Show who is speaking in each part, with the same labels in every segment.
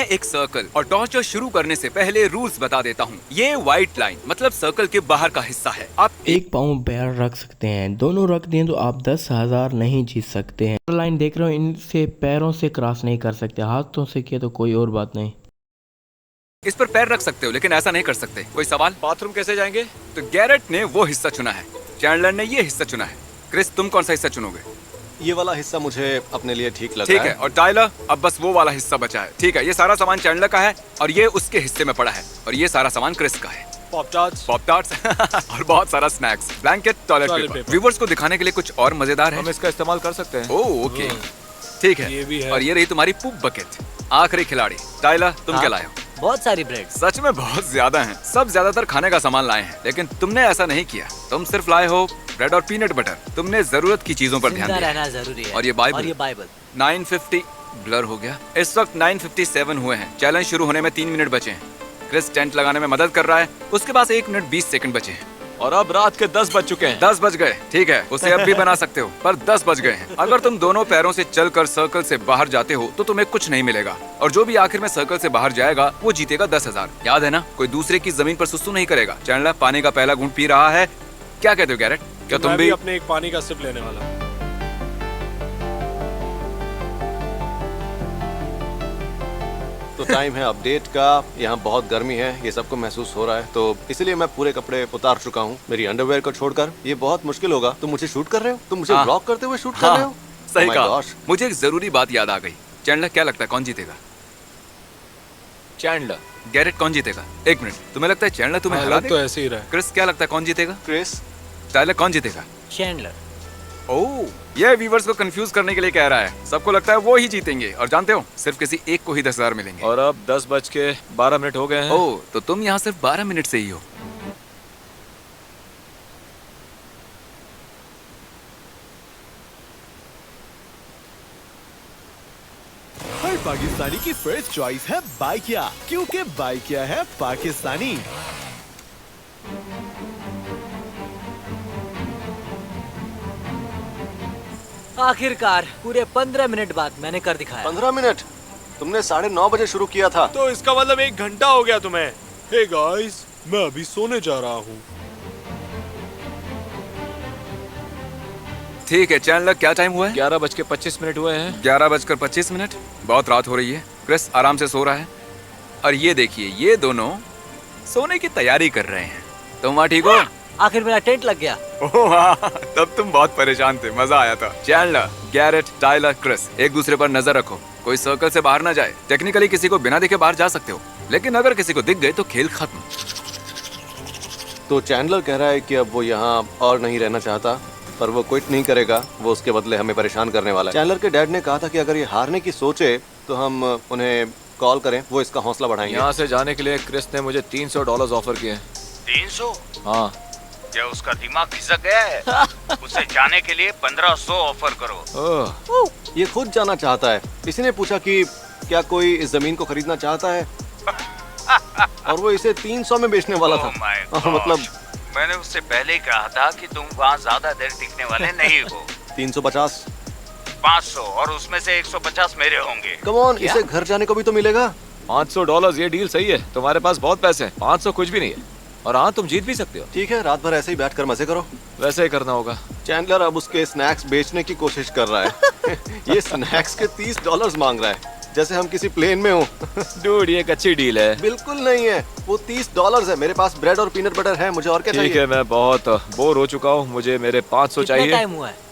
Speaker 1: मैं एक सर्कल और टॉर्चर शुरू करने से पहले रूल्स बता देता हूँ। ये व्हाइट लाइन मतलब सर्कल के बाहर का हिस्सा है। आप
Speaker 2: एक पाँव पैर रख सकते हैं, दोनों रख दें तो आप 10,000 नहीं जीत सकते हैं। लाइन देख रहे हो, इनसे पैरों से क्रॉस नहीं कर सकते, हाथों से किया तो कोई और बात नहीं।
Speaker 1: इस पर पैर रख सकते हो लेकिन ऐसा नहीं कर सकते। कोई सवाल?
Speaker 3: बाथरूम कैसे जाएंगे?
Speaker 1: तो गैरेट ने वो हिस्सा चुना है, चैंडलर ने ये हिस्सा चुना है। क्रिस, तुम कौन सा हिस्सा चुनोगे?
Speaker 4: ये वाला हिस्सा मुझे अपने लिए ठीक लग
Speaker 1: ठीक
Speaker 4: रहा
Speaker 1: है। और टाइलर, अब बस वो वाला हिस्सा बचा है। ठीक है, ये सारा सामान चैंडलर का है और ये उसके हिस्से में पड़ा है, और ये सारा सामान क्रिस का है।
Speaker 3: पॉप टार्ट्स
Speaker 1: और बहुत सारा snacks, blanket, toilet paper. Viewers को दिखाने के लिए कुछ और मजेदार है।
Speaker 3: हम इसका इस्तेमाल कर सकते हैं।
Speaker 1: ओह ओके, ठीक है।
Speaker 3: ये भी है।
Speaker 1: और ये रही तुम्हारी पूप बकेट। आखिरी खिलाड़ी टाइलर, तुम क्या लाए हो?
Speaker 5: बहुत सारी ब्रेड।
Speaker 1: सच में बहुत ज्यादा हैं। सब ज्यादातर खाने का सामान लाए हैं, लेकिन तुमने ऐसा नहीं किया। तुम सिर्फ लाए हो ब्रेड और पीनट बटर। तुमने जरूरत की चीजों पर ध्यान
Speaker 5: जिंदा
Speaker 1: दिया।
Speaker 5: रहना जरूरी है।
Speaker 1: और ये बाइबल। 950 ब्लर हो गया। इस वक्त 957 हुए हैं। चैलेंज शुरू होने में 3 मिनट बचे हैं। क्रिस टेंट लगाने में मदद कर रहा है, उसके पास 1 मिनट 20 सेकंड बचे हैं।
Speaker 3: और अब रात के 10 बज चुके हैं।
Speaker 1: 10 बज गए, ठीक है, उसे अब भी बना सकते हो, पर 10 बज गए हैं। अगर तुम दोनों पैरों से चलकर सर्कल से बाहर जाते हो तो तुम्हें कुछ नहीं मिलेगा, और जो भी आखिर में सर्कल से बाहर जाएगा वो जीतेगा 10,000। याद है ना, कोई दूसरे की जमीन पर सुसु नहीं करेगा। चैंडलर पानी का पहला घूंट पी रहा है। क्या कहते हो गैरेट, क्या तुम
Speaker 3: मैं
Speaker 1: भी?
Speaker 3: अपने एक पानी का सिप लेने वाला हूं।
Speaker 4: तो टाइम है अपडेट का। यहाँ बहुत गर्मी है, ये सबको महसूस हो रहा है, तो इसलिए मैं पूरे कपड़े उतार चुका हूँ, मेरी अंडरवेयर को छोड़कर। ये बहुत मुश्किल होगा। तुम मुझे शूट कर रहे हो? तुम मुझे
Speaker 1: हाँ।
Speaker 4: ब्लॉक करते हुए शूट कर रहे हो?
Speaker 1: सही
Speaker 4: Oh my
Speaker 1: कहा।
Speaker 4: gosh।
Speaker 1: मुझे एक जरूरी बात याद आ गई। चैंडलर, क्या लगता है कौन जीतेगा?
Speaker 3: चैंडलर।
Speaker 1: गैरेट, कौन जीतेगा? 1 मिनट, तुम्हें लगता है चैंडलर तुम्हें हरा
Speaker 3: हालत तो
Speaker 1: देगा?
Speaker 3: ऐसे ही रहा।
Speaker 1: क्रिस, क्या लगता है कौन जीतेगा?
Speaker 4: क्रिस,
Speaker 1: टाइलर, कौन जीतेगा?
Speaker 5: चैंडलर।
Speaker 1: ओह, ये व्यूवर्स को कंफ्यूज करने के लिए कह रहा है। सबको लगता है वो ही जीतेंगे, और जानते हो, सिर्फ किसी एक को ही 10,000 मिलेंगे।
Speaker 3: और अब 10 बज के 12 मिनट हो गए हैं।
Speaker 1: ओह, तो तुम यहाँ सिर्फ 12 मिनट से ही हो।
Speaker 6: हर पाकिस्तानी की फर्स्ट चॉइस है बाइकिया, क्योंकि बाइकिया है पाकिस्तानी।
Speaker 5: आखिरकार पूरे 15 मिनट बाद मैंने कर दिखाया।
Speaker 4: 15 मिनट? तुमने 9:30 बजे शुरू किया था।
Speaker 3: तो इसका मतलब 1 घंटा हो गया तुम्हें। हे गाइस, मैं अभी सोने जा रहा हूँ।
Speaker 1: ठीक है चैंडलर, क्या टाइम हुआ है?
Speaker 3: 11 बज के 25 मिनट हुए हैं।
Speaker 1: 11:25। बहुत रात हो रही है। क्रिस आराम से सो रहा है, और ये देखिए, ये दोनों सोने की तैयारी कर रहे हैं। तुम वहाँ ठीक हो?
Speaker 5: आखिर मेरा टेंट लग गया।
Speaker 1: ओह हाँ, तब तुम बहुत परेशान थे, मजा आया था। चैंडलर, गैरेट, टाइलर, क्रिस, एक दूसरे पर नजर रखो, कोई सर्कल से बाहर ना जाए। टेक्निकली किसी को बिना देखे बाहर जा सकते हो, लेकिन अगर किसी को दिख गए तो खेल खत्म।
Speaker 4: तो चैंडलर कह रहा है कि अब वो यहाँ और नहीं रहना चाहता, पर वो क्विट नहीं करेगा। वो उसके बदले हमें परेशान करने वाला है। चैंडलर के डैड ने कहा था कि अगर ये हारने की सोचे तो हम उन्हें कॉल करें, वो इसका हौसला बढ़ाएंगे।
Speaker 3: यहाँ से जाने के लिए क्रिस ने मुझे $300 ऑफर किए हैं।
Speaker 7: 300?
Speaker 3: हाँ।
Speaker 7: क्या उसका दिमाग खिसक गया है? उसे जाने के लिए 1500 ऑफर करो।
Speaker 3: ओह,
Speaker 4: ये खुद जाना चाहता है। किसी ने पूछा कि क्या कोई इस जमीन को खरीदना चाहता है, और वो इसे 300 में बेचने वाला था।
Speaker 7: Oh my
Speaker 4: मतलब
Speaker 7: gosh, मैंने उससे पहले ही कहा था कि तुम वहाँ ज्यादा देर टिकने वाले नहीं हो।
Speaker 4: 350,
Speaker 7: 500, और उसमें से 150 मेरे होंगे।
Speaker 4: कम ऑन, इसे घर जाने को भी तो मिलेगा।
Speaker 3: $500, ये डील सही है। तुम्हारे पास बहुत पैसे हैं। 500 कुछ भी नहीं है। और हाँ, तुम जीत भी सकते हो।
Speaker 4: ठीक है, रात भर ऐसे ही बैठकर मजे करो।
Speaker 3: वैसे ही करना होगा।
Speaker 4: चैंडलर अब उसके स्नैक्स बेचने की कोशिश कर रहा है। ये स्नैक्स के $30 मांग रहा है, जैसे हम किसी प्लेन में हो।
Speaker 3: डूड, ये एक अच्छी डील है।
Speaker 4: बिल्कुल नहीं है, वो $30 है। मेरे पास ब्रेड और पीनट बटर है, मुझे और क्या चाहिए?
Speaker 3: ठीक है, मैं बहुत बोर हो चुका हूँ, मुझे मेरे 500
Speaker 5: कितना
Speaker 3: चाहिए।
Speaker 5: टाइम हुआ है?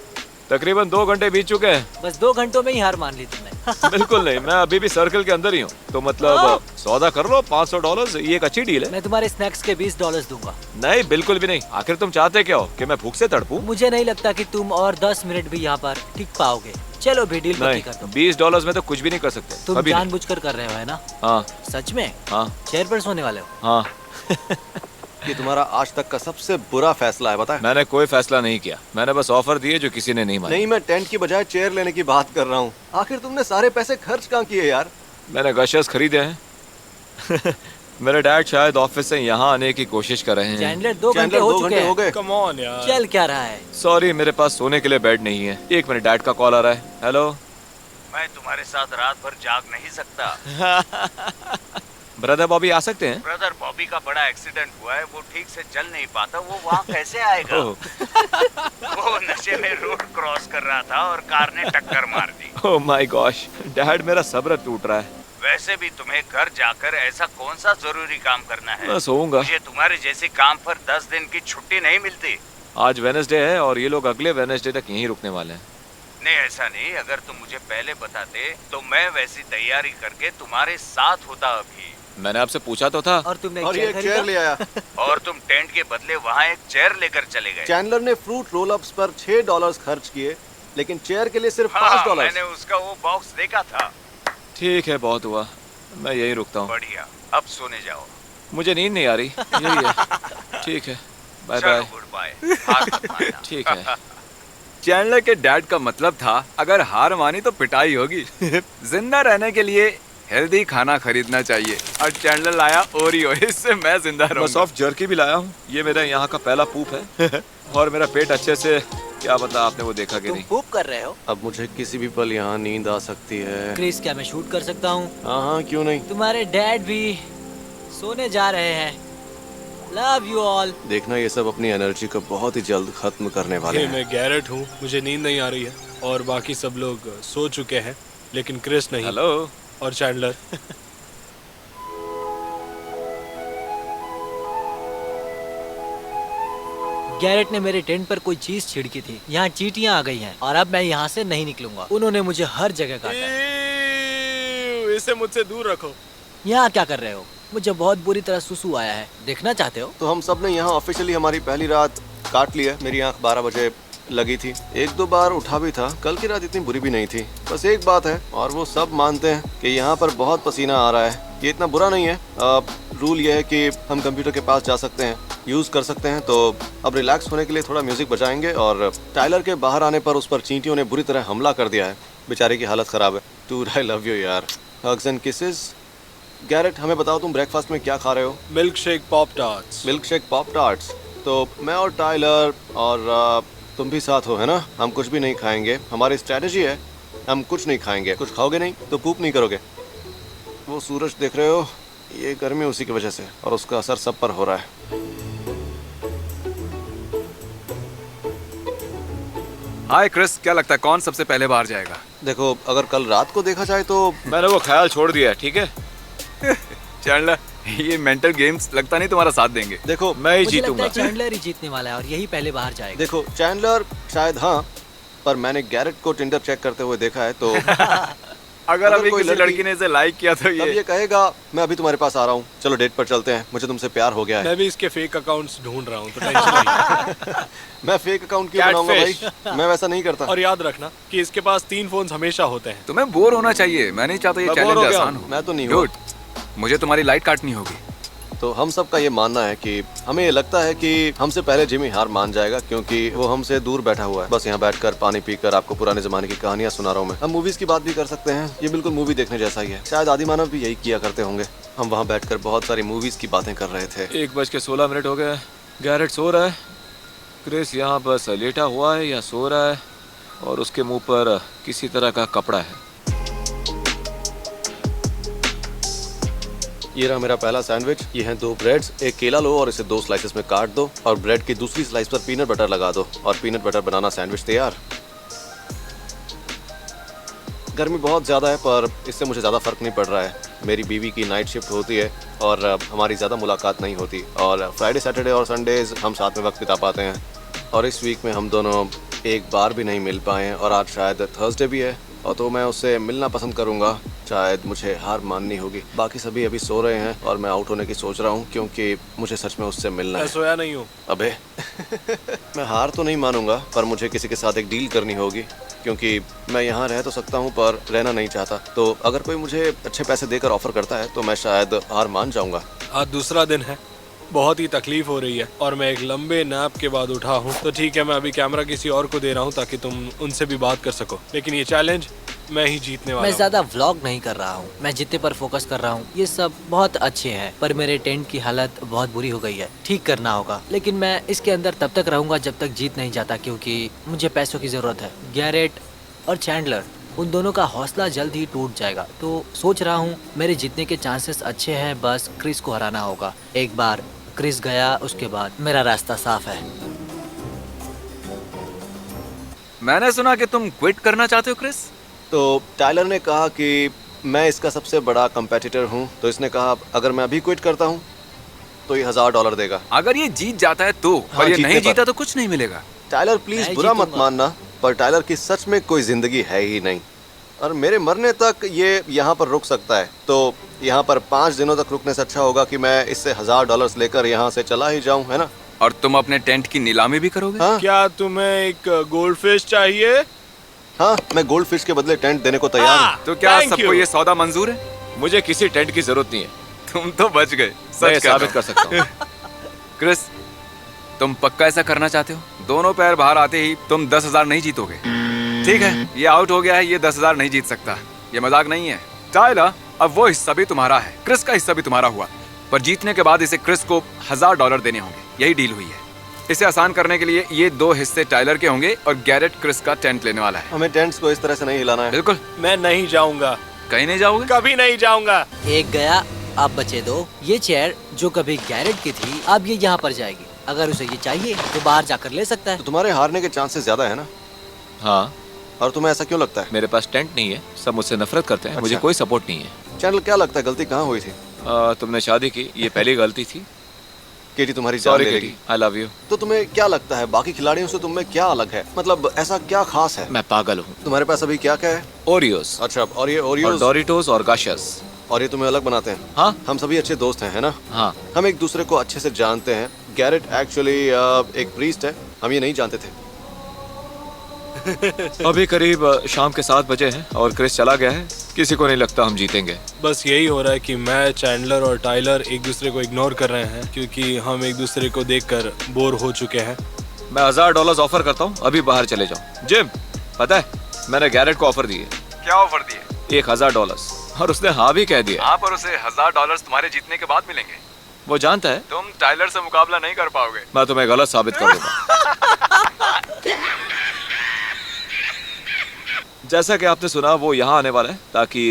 Speaker 3: तकरीबन 2 घंटे बीत चुके हैं।
Speaker 5: बस 2 घंटों में ही हार मान ली तुमने।
Speaker 3: बिल्कुल नहीं, मैं अभी भी सर्कल के अंदर ही हूँ। तो मतलब सौदा कर लो, $500, ये एक अच्छी डील है।
Speaker 5: मैं तुम्हारे स्नैक्स के $20 दूंगा।
Speaker 3: नहीं, बिल्कुल भी नहीं। आखिर तुम चाहते क्या हो, कि मैं भूख से तड़पूं?
Speaker 5: मुझे नहीं लगता कि तुम और 10 मिनट भी यहाँ पर टिक पाओगे। चलो भी डील पक्की
Speaker 3: नहीं,
Speaker 5: कर दो।
Speaker 3: $20 में तो कुछ भी नहीं कर सकते।
Speaker 5: तुम
Speaker 3: अभी नहीं।
Speaker 5: जानबूझकर कर रहे हो, है ना?
Speaker 3: हाँ
Speaker 5: सच में?
Speaker 3: हाँ
Speaker 5: चेयर पर सोने वाले हो?
Speaker 3: हाँ।
Speaker 4: ये तुम्हारा आज तक का सबसे बुरा फैसला है, बता।
Speaker 3: मैंने कोई फैसला नहीं किया, मैंने बस ऑफर दिए जो किसी ने नहीं माने।
Speaker 4: नहीं, मैं टेंट की बजाय चेयर लेने की बात कर रहा हूँ। आखिर तुमने सारे पैसे खर्च कहाँ किए यार?
Speaker 3: मैंने गशेस खरीदे हैं। मेरे डैड शायद ऑफिस से यहाँ आने की कोशिश कर रहे हैं।
Speaker 5: चैंडलर 2 घंटे
Speaker 4: चैंडलर
Speaker 5: हो
Speaker 4: 2
Speaker 5: चुके
Speaker 4: घंटे हो
Speaker 5: हैं।
Speaker 4: गए।
Speaker 3: कम ऑन यार।
Speaker 5: चल क्या रहा है?
Speaker 3: सॉरी, मेरे पास सोने के लिए बेड नहीं है। 1 मिनट, डैड का कॉल आ रहा है। हेलो
Speaker 7: मैं तुम्हारे साथ रात भर जाग नहीं सकता।
Speaker 3: ब्रदर बॉबी आ सकते हैं?
Speaker 7: ब्रदर बॉबी का बड़ा एक्सीडेंट हुआ है, वो ठीक से चल नहीं पाता, वो वहाँ कैसे आएगा?
Speaker 3: ओह
Speaker 7: वो नशे में रोड क्रॉस कर रहा था और कार ने टक्कर मार दी।
Speaker 3: ओह माय गॉश, डैड मेरा सब्र टूट रहा है।
Speaker 7: वैसे भी तुम्हें घर जाकर ऐसा कौन सा जरूरी काम करना है?
Speaker 3: मैं सोऊंगा।
Speaker 7: मुझे तुम्हारे जैसे काम पर 10 दिन की छुट्टी नहीं मिलती।
Speaker 3: आज वेडनेसडे है और ये लोग अगले वेडनेसडे तक यहीं रुकने वाले हैं।
Speaker 7: नहीं ऐसा नहीं, अगर तुम मुझे पहले बताते तो मैं वैसी तैयारी करके तुम्हारे साथ होता अभी।
Speaker 3: मैंने आपसे पूछा तो था।
Speaker 5: और तुमने
Speaker 4: और ये एक चेयर ले आया।
Speaker 7: और तुम टेंट के बदले वहाँ एक चेयर लेकर चले गए।
Speaker 4: चैंडलर ने फ्रूट रोल अप्स पर $6 खर्च किए, लेकिन चेयर के लिए सिर्फ
Speaker 7: हाँ,
Speaker 4: $5।
Speaker 7: मैंने उसका वो बॉक्स देखा था।
Speaker 3: ठीक है, बहुत हुआ, मैं यहीं रुकता हूँ।
Speaker 7: बढ़िया, अब सोने जाओ।
Speaker 3: मुझे नींद नहीं आ रही, यही है। ठीक है, बाय
Speaker 7: चलो
Speaker 3: बाय।
Speaker 7: Good bye. हाथ मत मारना।
Speaker 3: ठीक है।
Speaker 1: चैंडलर के डैड का मतलब था अगर हार मानी तो पिटाई होगी। जिंदा रहने के लिए हेल्दी खाना खरीदना चाहिए और चैंडलर लाया ओरियो, इससे मैं जिंदा
Speaker 3: मैं
Speaker 1: रहूंगा।
Speaker 3: सॉफ्ट जर्की भी लाया हूँ, ये मेरे यहाँ का पहला पूप है। और मेरा पेट अच्छे से, क्या पता आपने वो देखा कि
Speaker 5: तुम
Speaker 3: नहीं।
Speaker 5: पूप कर रहे हो?
Speaker 4: अब मुझे किसी भी पल यहाँ नींद आ सकती है।
Speaker 5: क्रिस, क्या मैं शूट कर सकता हूँ?
Speaker 4: हाँ हाँ, क्यों नहीं।
Speaker 5: तुम्हारे डैड भी सोने जा रहे हैं। Love you all.
Speaker 4: देखना ये सब अपनी एनर्जी को बहुत ही जल्द खत्म करने वाले
Speaker 8: ये
Speaker 4: हैं।
Speaker 8: मैं गैरेट हूँ, मुझे नींद नहीं आ रही है और बाकी सब लोग सो चुके हैं, लेकिन क्रिस नहीं।
Speaker 3: हेलो।
Speaker 8: और चैंडलर।
Speaker 5: गैरेट ने मेरे टेंट पर कोई चीज छिड़की थी। यहाँ चींटियां आ गई हैं और अब मैं यहाँ से नहीं निकलूंगा। उन्होंने मुझे हर जगह काटा है।
Speaker 8: इसे मुझसे दूर रखो।
Speaker 5: यहाँ क्या कर रहे हो? मुझे बहुत बुरी तरह सुसु आया है, देखना चाहते हो?
Speaker 4: तो हम सब ने यहाँ ऑफिशियली हमारी पहली रात काट ली है। मेरी आंख 12 बजे लगी थी, एक दो बार उठा भी था। कल की रात इतनी बुरी भी नहीं थी। बस एक बात है और वो सब मानते हैं कि यहाँ पर बहुत पसीना आ रहा है। ये इतना बुरा नहीं है। रूल ये है कि हम कंप्यूटर के पास जा सकते हैं, यूज कर सकते हैं। तो अब रिलैक्स होने के लिए थोड़ा म्यूजिक बजाएंगे। और टाइलर के बाहर आने पर उस पर चींटियों ने बुरी तरह हमला कर दिया है। बेचारे की हालत खराब है। डूड आई लव यू यार। Hugs and kisses. गैरेट, हमें बताओ तुम ब्रेकफास्ट में क्या खा रहे हो?
Speaker 8: Milk shake pop tarts.
Speaker 4: Milk shake pop tarts. तो मैं और टाइलर और तुम भी साथ हो, है ना? हम कुछ भी नहीं खाएंगे। हमारी स्ट्रेटजी है, हम कुछ नहीं खाएंगे। कुछ खाओगे नहीं तो पूप नहीं करोगे। वो सूरज देख रहे हो, ये गर्मी उसी की वजह से और उसका असर सब पर हो रहा है।
Speaker 1: हाय क्रिस, क्या लगता है कौन सबसे पहले बाहर जाएगा?
Speaker 4: देखो, अगर कल रात को देखा जाए तो
Speaker 3: मैंने वो ख्याल छोड़ दिया है, ठीक है।
Speaker 1: चैंडलर, ये मेंटल गेम्स लगता नहीं तुम्हारा साथ देंगे।
Speaker 4: देखो
Speaker 3: मैं ही
Speaker 5: मुझे लगता
Speaker 3: जीतूंगा।
Speaker 5: है चैंडलर ही जीतने वाला है और यही पहले बाहर जाएगा।
Speaker 4: देखो चैंडलर शायद हाँ, पर मैंने गैरेट को टिंडर चेक करते हुए देखा है। तो
Speaker 1: अगर अभी
Speaker 4: कोई
Speaker 1: किसी लड़की ने इसे लाइक किया तो
Speaker 4: तब ये कहेगा मैं अभी तुम्हारे पास आ रहा हूँ, चलो डेट पर चलते हैं, मुझे तुमसे प्यार हो गया है।
Speaker 8: मैं भी इसके फेक अकाउंट्स ढूंढ रहा हूँ, तो टेंशन नहीं।
Speaker 4: मैं फेक अकाउंट क्यों बनाऊंगा भाई?
Speaker 8: Catfish।
Speaker 4: मैं वैसा नहीं करता।
Speaker 8: और याद रखना कि इसके पास 3 फोन्स हमेशा होते हैं।
Speaker 1: तुम्हें बोर होना चाहिए। मैं नहीं चाहता ये
Speaker 4: मैं बोर
Speaker 1: चैलेंज
Speaker 4: हो गया
Speaker 1: आसान
Speaker 4: हूँ।
Speaker 1: हो।
Speaker 4: मैं तो नहीं हुआ।
Speaker 1: Dude, मुझे तुम्हारी लाइट काटनी होगी।
Speaker 4: तो हम सब का ये मानना है कि हमें ये लगता है कि हमसे पहले जिमी हार मान जाएगा, क्योंकि वो हमसे दूर बैठा हुआ है। बस यहाँ बैठकर पानी पीकर आपको पुराने जमाने की कहानियां सुना रहा हूँ मैं। हम मूवीज की बात भी कर सकते हैं, ये बिल्कुल मूवी देखने जैसा ही है। शायद आदि मानव भी यही किया करते होंगे। हम वहाँ बैठकर बहुत सारी मूवीज की बातें कर रहे थे।
Speaker 3: 1:16 हो गए। गैरेट सो रहा है, क्रिस यहाँ बस लेटा हुआ है या सो रहा है और उसके मुंह पर किसी तरह का कपड़ा है।
Speaker 4: ये रहा मेरा पहला सैंडविच। ये हैं 2 ब्रेड्स। एक केला लो और इसे 2 स्लाइसेस में काट दो और ब्रेड की दूसरी स्लाइस पर पीनट बटर लगा दो और पीनट बटर बनाना सैंडविच तैयार। गर्मी बहुत ज़्यादा है पर इससे मुझे ज़्यादा फर्क नहीं पड़ रहा है। मेरी बीवी की नाइट शिफ्ट होती है और हमारी ज़्यादा मुलाकात नहीं होती और फ्राइडे सैटरडे और संडेज हम साथ में वक्त बिता पाते हैं। और इस वीक में हम दोनों एक बार भी नहीं मिल पाए हैं और आज शायद थर्सडे भी है और तो मैं उससे मिलना पसंद करूंगा। शायद मुझे हार माननी होगी। बाकी सभी अभी सो रहे हैं और मैं आउट होने की सोच रहा हूँ क्योंकि मुझे सच में उससे मिलना
Speaker 8: मैं
Speaker 4: है।
Speaker 8: सोया नहीं हूँ।
Speaker 4: अबे मैं हार तो नहीं मानूंगा पर मुझे किसी के साथ एक डील करनी होगी, क्योंकि मैं यहाँ रह तो सकता हूँ पर रहना नहीं चाहता। तो अगर कोई मुझे अच्छे पैसे देकर ऑफर करता है तो मैं शायद हार मान जाऊंगा।
Speaker 8: आज दूसरा दिन है, बहुत ही तकलीफ हो रही है और मैं एक लंबे नैप के बाद उठा हूँ। तो ठीक है, मैं अभी कैमरा किसी और को दे रहा हूँ ताकि तुम उनसे भी बात कर सको, लेकिन ये चैलेंज मैं ही जीतने वाला
Speaker 5: मैं
Speaker 8: हूँ।
Speaker 5: ज्यादा व्लॉग नहीं कर रहा हूँ, मैं जितने पर फोकस कर रहा हूँ। ये सब बहुत अच्छे हैं पर मेरे टेंट की हालत बहुत बुरी हो गई है, ठीक करना होगा। लेकिन मैं इसके अंदर तब तक रहूंगा जब तक जीत नहीं जाता, क्योंकि मुझे पैसों की जरूरत है। गैरेट और चैंडलर, उन दोनों का हौसला जल्द ही टूट जाएगा। तो सोच रहा हूँ मेरे जीतने के चांसेस अच्छे हैं, बस क्रिस को हराना होगा। एक बार क्रिस गया, उसके बाद मेरा रास्ता साफ है।
Speaker 1: मैंने सुना कि तुम क्विट करना चाहते हो क्रिस।
Speaker 4: तो टाइलर ने कहा कि मैं इसका सबसे बड़ा कंपेटिटर हूँ, तो इसने कहा अगर मैं अभी क्विट करता हूँ तो ये $1000 देगा।
Speaker 1: अगर ये जीत जाता है तो,
Speaker 4: हाँ,
Speaker 1: और ये
Speaker 4: जीतने
Speaker 1: नहीं
Speaker 4: पर।
Speaker 1: जीता तो कुछ नहीं मिलेगा।
Speaker 4: टाइलर प्लीज
Speaker 5: मैं
Speaker 4: बुरा मत
Speaker 5: जीतूंगा।
Speaker 4: मानना, पर टाइलर की सच में कोई जिंदगी है ही नहीं, और मेरे मरने तक ये यहाँ पर रुक सकता है। तो यहाँ पर 5 दिनों तक रुकने से अच्छा होगा कि मैं इससे $1000 लेकर यहाँ से चला ही जाऊँ, है ना?
Speaker 1: और तुम अपने टेंट की नीलामी भी करोगे?
Speaker 4: हाँ
Speaker 8: क्या तुम्हें एक गोल्ड फिश चाहिए?
Speaker 4: हाँ, मैं गोल्ड फिश के बदले टेंट देने को तैयार हूँ।
Speaker 1: तो क्या
Speaker 8: Thank
Speaker 1: सबको
Speaker 8: you.
Speaker 1: ये सौदा मंजूर है?
Speaker 3: मुझे किसी टेंट की जरूरत नहीं है,
Speaker 1: तुम तो बच गए।
Speaker 3: मैं
Speaker 1: सच
Speaker 3: साबित कर सकता हूँ।
Speaker 1: क्रिस, तुम पक्का ऐसा करना चाहते हो? दोनों पैर बाहर आते ही तुम 10,000 नहीं जीतोगे। ठीक है, ये आउट हो गया है, ये 10,000 नहीं जीत सकता। ये मजाक नहीं है। टाइलर, अब वो हिस्सा भी तुम्हारा है, क्रिस का हिस्सा भी तुम्हारा हुआ, पर जीतने के बाद इसे क्रिस को $1000 देने होंगे। यही डील हुई है। इसे आसान करने के लिए ये 2 हिस्से टाइलर के होंगे और गैरेट क्रिस का टेंट लेने वाला है।
Speaker 4: हमें टेंट्स को इस तरह से नहीं हिलाना है।
Speaker 1: बिल्कुल।
Speaker 8: मैं नहीं जाऊंगा,
Speaker 1: कहीं नहीं जाओगे?
Speaker 8: कभी नहीं जाऊंगा।
Speaker 5: एक गया, अब बचे 2। ये चेयर जो कभी गैरेट की थी, अब ये यहाँ पर जाएगी। अगर उसे ये चाहिए तो बाहर जाकर ले सकता है।
Speaker 4: तो तुम्हारे हारने के चांसेस ज्यादा है ना?
Speaker 3: हाँ,
Speaker 4: और तुम्हें ऐसा क्यों लगता है?
Speaker 3: मेरे पास टेंट नहीं है, सब मुझसे नफरत करते हैं, मुझे
Speaker 4: अच्छा।
Speaker 3: कोई सपोर्ट नहीं है।
Speaker 4: चैनल, क्या लगता है गलती कहाँ हुई थी?
Speaker 3: तुमने शादी की, ये पहली गलती थी।
Speaker 4: केटी तुम्हारी जान
Speaker 3: सॉरी
Speaker 4: ले
Speaker 3: केटी,
Speaker 4: लेगी।
Speaker 3: I love you.
Speaker 4: तो तुम्हें क्या लगता है बाकी खिलाड़ियों से तुम में क्या अलग है? मतलब ऐसा क्या खास है?
Speaker 3: मैं पागल हूँ।
Speaker 4: तुम्हारे पास अभी क्या क्या है?
Speaker 3: ओरियोस
Speaker 4: अच्छा, और ये
Speaker 3: और
Speaker 4: ओरियोस
Speaker 3: डोरिटोस और गाशस।
Speaker 4: और ये तुम्हें अलग बनाते हैं?
Speaker 3: हाँ
Speaker 4: हम सभी अच्छे दोस्त हैं, है ना?
Speaker 3: हाँ,
Speaker 4: हम एक दूसरे को अच्छे से जानते हैं। गैरेट एक्चुअली एक प्रीस्ट है, हम ये नहीं जानते थे।
Speaker 3: अभी करीब शाम के 7 बजे हैं और क्रिस चला गया है। किसी को नहीं लगता हम जीतेंगे।
Speaker 8: बस यही हो रहा है कि मैं, चैंडलर और टाइलर एक दूसरे को इग्नोर कर रहे हैं क्योंकि हम एक दूसरे को देखकर बोर हो चुके हैं।
Speaker 3: मैं $1000 ऑफर करता हूँ, अभी बाहर चले जाओ। जिम, पता है मैंने गैरेट को ऑफर दिए
Speaker 1: क्या ऑफर दिए?
Speaker 3: $1000 और उसने हाँ भी कह दिया।
Speaker 1: हाँ, पर उसे $1000 तुम्हारे जीतने के बाद मिलेंगे।
Speaker 3: वो जानता है
Speaker 1: तुम टाइलर से मुकाबला नहीं कर पाओगे।
Speaker 3: मैं तुम्हें गलत साबित कर दूंगा। जैसा कि आपने सुना, वो यहाँ आने वाला है ताकि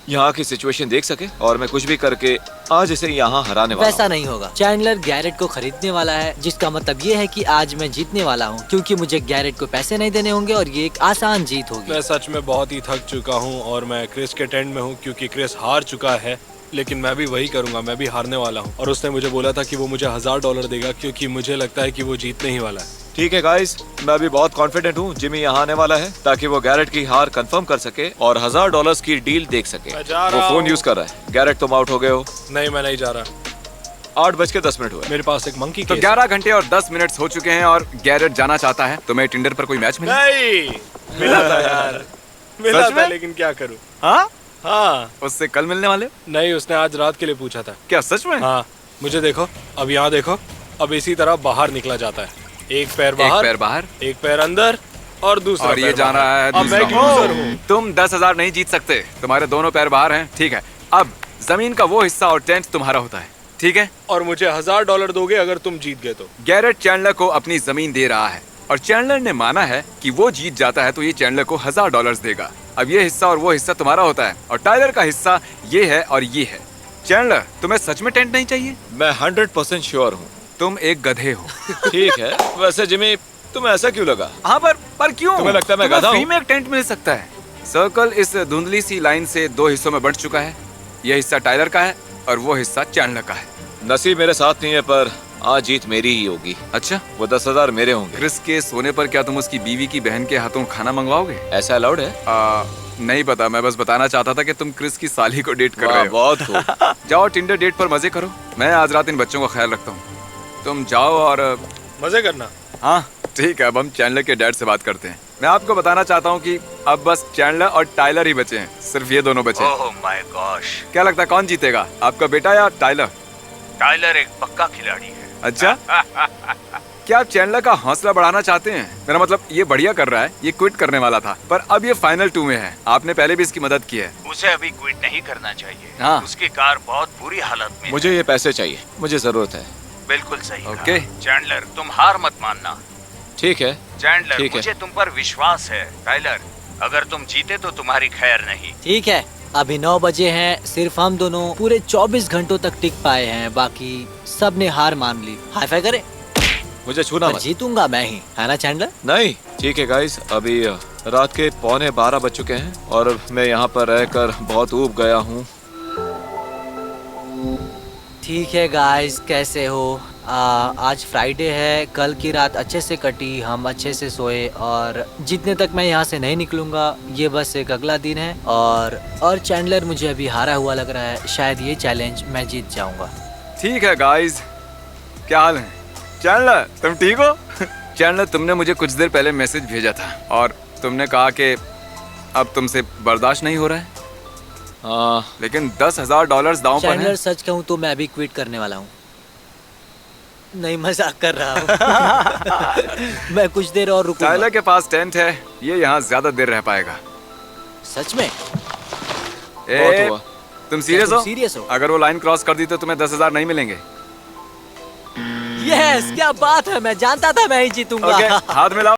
Speaker 3: यहाँ की सिचुएशन देख सके और मैं कुछ भी करके आज इसे यहाँ हराने वाला
Speaker 5: वैसा नहीं होगा। चैंडलर गैरेट को खरीदने वाला है, जिसका मतलब ये है कि आज मैं जीतने वाला हूँ क्योंकि मुझे गैरेट को पैसे नहीं देने होंगे और ये एक आसान जीत होगी।
Speaker 8: मैं सच में बहुत ही थक चुका हूँ और मैं क्रिस के टेंट में हूँ क्योंकि क्रिस हार चुका है, लेकिन मैं भी वही करूंगा, मैं भी हारने वाला हूँ। और उसने मुझे बोला था कि वो मुझे $1000 देगा क्योंकि मुझे लगता है कि वो जीतने ही वाला है।
Speaker 3: ठीक है गाइस, मैं भी बहुत कॉन्फिडेंट हूँ जिमी यहाँ आने वाला है ताकि वो गैरेट की हार कंफर्म कर सके और $1000 की डील देख सके।
Speaker 8: मैं जा
Speaker 3: वो
Speaker 8: रहा
Speaker 3: फोन
Speaker 8: हूँ।
Speaker 3: यूज कर रहा है। गैरेट, तुम आउट हो गए हो।
Speaker 8: नहीं, मैं नहीं जा रहा।
Speaker 3: 8:10 हुए।
Speaker 8: मेरे पास एक मंकी
Speaker 1: तो
Speaker 8: केस
Speaker 1: 11 घंटे और 10 मिनट हो चुके हैं और गैरेट जाना चाहता है। तुम्हें टिंडर पर कोई मैच मिला?
Speaker 8: नहीं मिला था यार, मिला
Speaker 1: सच
Speaker 8: था,
Speaker 1: में?
Speaker 8: लेकिन क्या करूँ।
Speaker 1: हाँ,
Speaker 8: हाँ,
Speaker 1: उससे कल मिलने वाले हो?
Speaker 8: नहीं, उसने आज रात के लिए पूछा था।
Speaker 1: क्या सच में?
Speaker 8: हाँ, मुझे देखो, अब यहाँ देखो, अब इसी तरह बाहर निकला जाता है। एक पैर
Speaker 1: एक
Speaker 8: बाहर,
Speaker 1: पैर बाहर
Speaker 8: एक पैर अंदर और दूसरा
Speaker 1: और ये
Speaker 8: पैर
Speaker 1: जा
Speaker 8: बाहर।
Speaker 1: रहा है
Speaker 8: अब मैं
Speaker 1: दूसरा।
Speaker 8: लूजर हूँ।
Speaker 1: तुम 10,000 नहीं जीत सकते, तुम्हारे दोनों पैर बाहर हैं। ठीक है, अब जमीन का वो हिस्सा और टेंट तुम्हारा होता है। ठीक है,
Speaker 8: और मुझे $1000 दोगे अगर तुम जीत गए तो।
Speaker 1: गैरेट चैंडलर को अपनी जमीन दे रहा है और चैंडलर ने माना है कि वो जीत जाता है तो ये चैंडलर को $1000 देगा। अब ये हिस्सा और वो हिस्सा तुम्हारा होता है और टाइलर का हिस्सा ये है और ये है। चैंडलर, तुम्हें सच में टेंट नहीं चाहिए?
Speaker 3: मैं 100% श्योर हूँ।
Speaker 1: तुम एक गधे हो।
Speaker 3: ठीक है, वैसे जिमी तुम्हें ऐसा क्यों लगा?
Speaker 1: हाँ, पर क्यों?
Speaker 3: तुम्हें लगता है मैं
Speaker 1: तुम्हें
Speaker 3: गधा
Speaker 1: फ्री
Speaker 3: हूँ?
Speaker 1: में एक टेंट मिल सकता है। सर्कल इस धुंधली सी लाइन से 2 हिस्सों में बंट चुका है। यह हिस्सा टाइलर का है और वो हिस्सा चैंडलर का है।
Speaker 3: नसीब मेरे साथ नहीं है, पर आज जीत मेरी ही होगी।
Speaker 1: अच्छा,
Speaker 3: वो 10,000 मेरे होंगे।
Speaker 1: क्रिस के सोने पर क्या तुम उसकी बीवी की बहन के हाथों खाना मंगवाओगे?
Speaker 3: ऐसा अलाउड है?
Speaker 1: नहीं पता, मैं बस बताना चाहता था कि तुम क्रिस की साली को डेट कर
Speaker 3: वाह,
Speaker 1: रहे हो।
Speaker 3: बहुत खूब।
Speaker 1: जाओ टिंडर डेट पर मजे करो। मैं आज रात इन बच्चों का ख्याल रखता हूँ। तुम जाओ और
Speaker 8: मजे करना।
Speaker 1: हाँ ठीक है, अब हम चैंडलर के डैड से बात करते हैं। मैं आपको बताना चाहता हूँ कि अब बस चैंडलर और टाइलर ही बचे हैं, सिर्फ ये दोनों बचे हैं।
Speaker 7: ओह माय गॉश,
Speaker 1: क्या लगता है कौन जीतेगा, आपका बेटा या टाइलर?
Speaker 7: टाइलर एक पक्का खिलाड़ी है।
Speaker 1: अच्छा, क्या आप चैंडलर का हौसला बढ़ाना चाहते हैं? मेरा मतलब ये बढ़िया कर रहा है, ये क्विट करने वाला था पर अब ये फाइनल 2 में है। आपने पहले भी इसकी मदद की है।
Speaker 7: उसे अभी क्विट नहीं करना चाहिए।
Speaker 1: हाँ।
Speaker 7: उसकी कार बहुत बुरी हालत में
Speaker 3: मुझे ये पैसे चाहिए, मुझे जरूरत है।
Speaker 7: है। बिल्कुल सही
Speaker 1: ओके।
Speaker 7: कहा। चैंडलर, तुम हार मत मानना।
Speaker 3: ठीक है,
Speaker 7: चैंडलर,
Speaker 3: ठीक है।
Speaker 7: मुझे तुम पर विश्वास है। टाइलर, अगर तुम जीते तो तुम्हारी खैर नहीं।
Speaker 5: ठीक है, अभी 9 बजे हैं, सिर्फ हम दोनों पूरे 24 घंटों तक टिक पाए हैं, बाकी सब ने हार मान ली। हाई फाई करे।
Speaker 3: मुझे छूना
Speaker 5: पर
Speaker 3: मत।
Speaker 5: जीतूंगा मैं ही, है ना चैंडलर?
Speaker 3: नहीं, ठीक है गाइस, अभी रात के 11:15 बज चुके हैं और मैं यहाँ पर रहकर बहुत ऊब गया हूँ।
Speaker 5: ठीक है गाइस, कैसे हो? आज फ्राइडे है, कल की रात अच्छे से कटी, हम अच्छे से सोए और जितने तक मैं यहाँ से नहीं निकलूंगा ये बस एक अगला दिन है। और चैंडलर मुझे अभी हारा हुआ लग रहा है, शायद ये चैलेंज मैं जीत जाऊंगा।
Speaker 1: ठीक है गाइस, क्या हाल है? चैंडलर, तुम ठीक हो? चैंडलर, तुमने मुझे कुछ देर पहले मैसेज भेजा था और तुमने कहा कि अब तुमसे बर्दाश्त नहीं हो रहा है। लेकिन $10,000 दांव पर
Speaker 5: चैंडलर,
Speaker 1: है।
Speaker 5: सच कहूँ तो मैं अभी क्विट करने वाला हूँ। नहीं, मजाक कर रहा हूँ। मैं कुछ देर और रुकूंगा।
Speaker 1: टाइलर के पास टेंट है, ये यहाँ ज्यादा देर रह पाएगा।
Speaker 5: सच में?
Speaker 1: ए,
Speaker 3: हुआ।
Speaker 1: तुम सीरियस
Speaker 5: तुम
Speaker 1: हो?
Speaker 5: serious हो?
Speaker 1: अगर वो लाइन क्रॉस कर दी तो तुम्हें 10,000 नहीं मिलेंगे।
Speaker 5: यस, क्या बात है, मैं जानता था मैं ही जीतूंगा।
Speaker 1: ओके, हाथ मिलाओ।